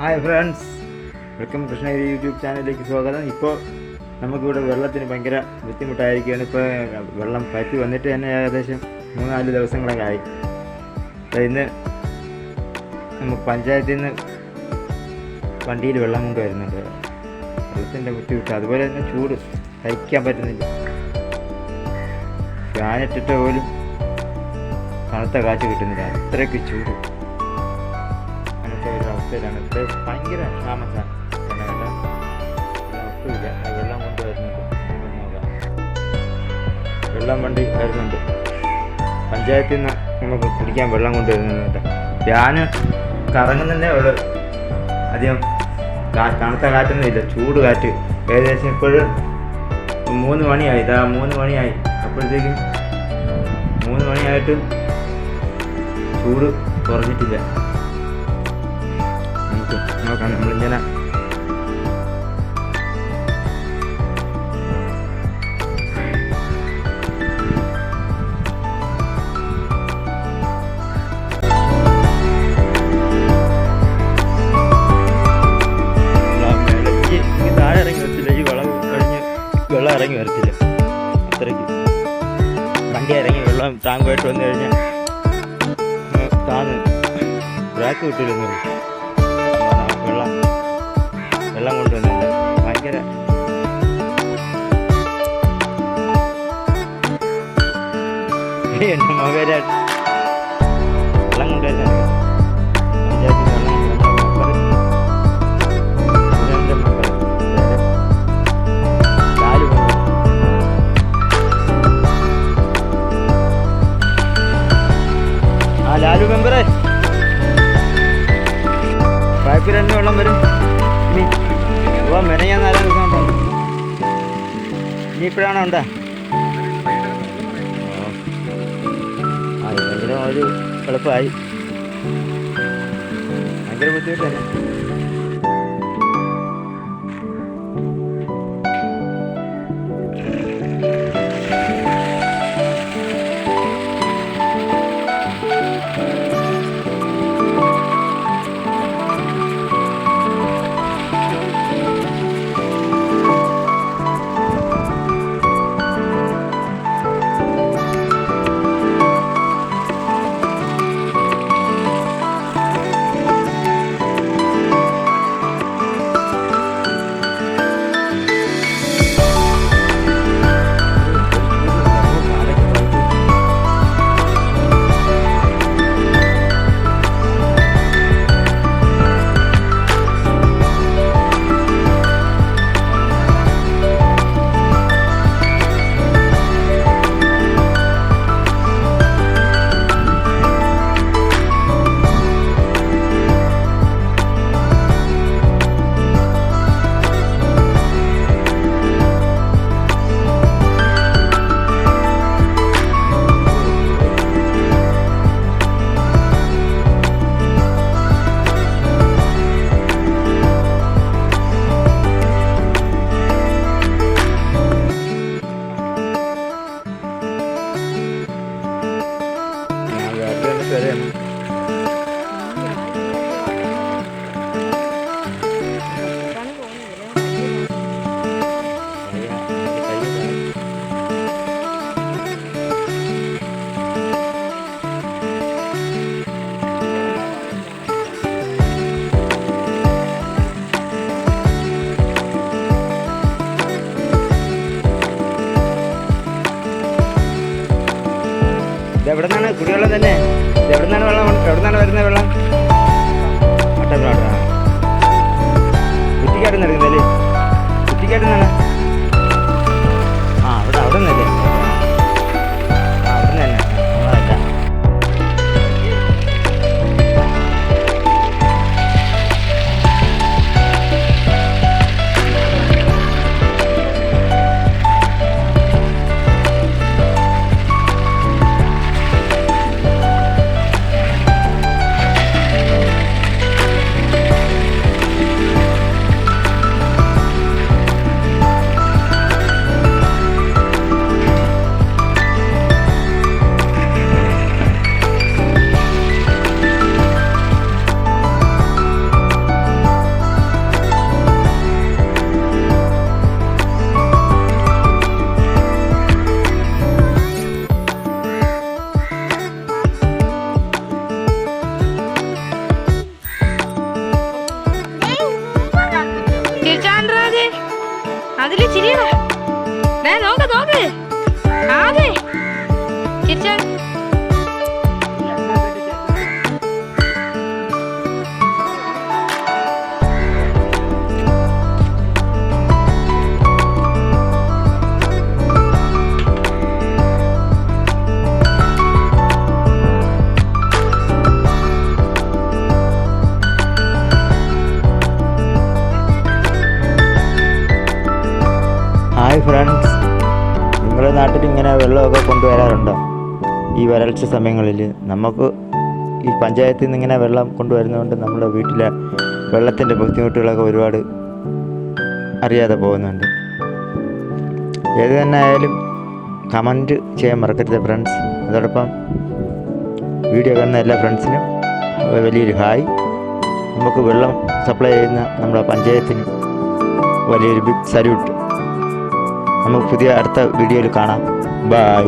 Hi friends, welcome Krishnagiri YouTube ചാനലിലേക്ക് സ്വാഗതം. ഇപ്പോൾ നമുക്കിവിടെ വെള്ളത്തിന് ഭയങ്കര ബുദ്ധിമുട്ടായിരിക്കുകയാണ്. ഇപ്പോൾ വെള്ളം പറ്റി വന്നിട്ട് തന്നെ ഏകദേശം 3-4 ദിവസങ്ങളൊക്കെ ആയി. ഇന്ന് നമുക്ക് പഞ്ചായത്തിൽ നിന്ന് വണ്ടിയിൽ വെള്ളം കൊണ്ട് വരുന്നുണ്ട്. വെള്ളത്തിൻ്റെ ബുദ്ധിമുട്ട്, അതുപോലെ തന്നെ ചൂട് സഹിക്കാൻ പറ്റുന്നില്ല. ഫാനിട്ടിട്ട് പോലും തണുത്ത കാറ്റ് കിട്ടുന്നില്ല, അത്രയ്ക്ക് ചൂട്. അവസ്ഥയിലാണ് ഇവിടെ ഭയങ്കര താമസമാണ്. ഒട്ടുമില്ല. വെള്ളം കൊണ്ട് വരുന്നുണ്ട്, വെള്ളം വണ്ടി വരുന്നുണ്ട്. പഞ്ചായത്തിൽ നിന്ന് നമുക്ക് കുടിക്കാൻ വെള്ളം കൊണ്ട് വരുന്നുണ്ട്. ഞാൻ കറങ്ങുന്നതേ ഉള്ളു, അധികം തണുത്ത കാറ്റൊന്നും ഇല്ല, ചൂട് കാറ്റ്. ഏകദേശം ഇപ്പോഴും 3 മണിയായി. 3 മണിയായി. അപ്പോഴത്തേക്കും 3 മണിയായിട്ടും ചൂട് കുറഞ്ഞിട്ടില്ല. നോക്കാം നമ്മളിങ്ങനെ താഴെ ഇറങ്ങി വരത്തില്ല. ഈ വെള്ളം ഇറങ്ങി വരത്തില്ല. അത്രയ്ക്ക് വണ്ടി ഇറങ്ങി വെള്ളം ടാങ്കുമായിട്ട് വന്നു കഴിഞ്ഞാൽ താന്ന് ബ്രാക്ക് കിട്ടില്ലെന്ന് പറയും. വെള്ളം കൊണ്ടുവന്നില്ല. ഭയങ്കര എൻ്റെ മകര വെള്ളം കൊണ്ടുവരുന്നുണ്ട്. പഞ്ചായത്തിൽ ലാലു മെമ്പറെ, പൈപ്പിൽ തന്നെ വെള്ളം വരും. മെനയാൻ 4 ദിവസം ഉണ്ടോ? ഇനി ഇപ്പോഴാണോ ഉണ്ടാ? ഇതെങ്കിലും ഒരു എളുപ്പമായി. ഭയങ്കര ബുദ്ധിമുട്ട് തന്നെ. എവിടെ നിന്നാണ് കുടിവെള്ളം തന്നെ? എവിടെ നിന്നാണ് വെള്ളം? എവിടെ നിന്നാണ് വരുന്നത് വെള്ളം? ഒട്ടപ്പാട്. കുറ്റിക്കാട് നിന്ന് എടുക്കുന്നല്ലേ? കുറ്റിക്കാട് നിന്നാണ്. അവിടെ നിന്നല്ലേ? അവിടെ നിന്ന് തന്നെ. നമ്മളല്ല. ചിരിക്കാതെ ചിരിച്ചാ ഹായ് ഫ്രണ്ട്സ്, നിങ്ങളുടെ നാട്ടിൽ ഇങ്ങനെ വെള്ളമൊക്കെ കൊണ്ടുവരാറുണ്ടോ? ഈ വരൾച്ച സമയങ്ങളിൽ നമുക്ക് ഈ പഞ്ചായത്തിൽ നിന്ന് ഇങ്ങനെ വെള്ളം കൊണ്ടുവരുന്നതുകൊണ്ട് നമ്മുടെ വീട്ടിലെ വെള്ളത്തിൻ്റെ ബുദ്ധിമുട്ടുകളൊക്കെ ഒരുപാട് അറിയാതെ പോകുന്നുണ്ട്. ഏത് തന്നെ ആയാലും കമൻറ്റ് ചെയ്യാൻ മറക്കരുത് ഫ്രണ്ട്സ്. അതോടൊപ്പം വീഡിയോ കാണുന്ന എല്ലാ ഫ്രണ്ട്സിനും വലിയൊരു ഹായ്. നമുക്ക് വെള്ളം സപ്ലൈ ചെയ്യുന്ന നമ്മുടെ പഞ്ചായത്തിന് വലിയൊരു ബിഗ് സല്യൂട്ട്. നമുക്ക് പുതിയ അടുത്ത വീഡിയോയിൽ കാണാം. ബൈ.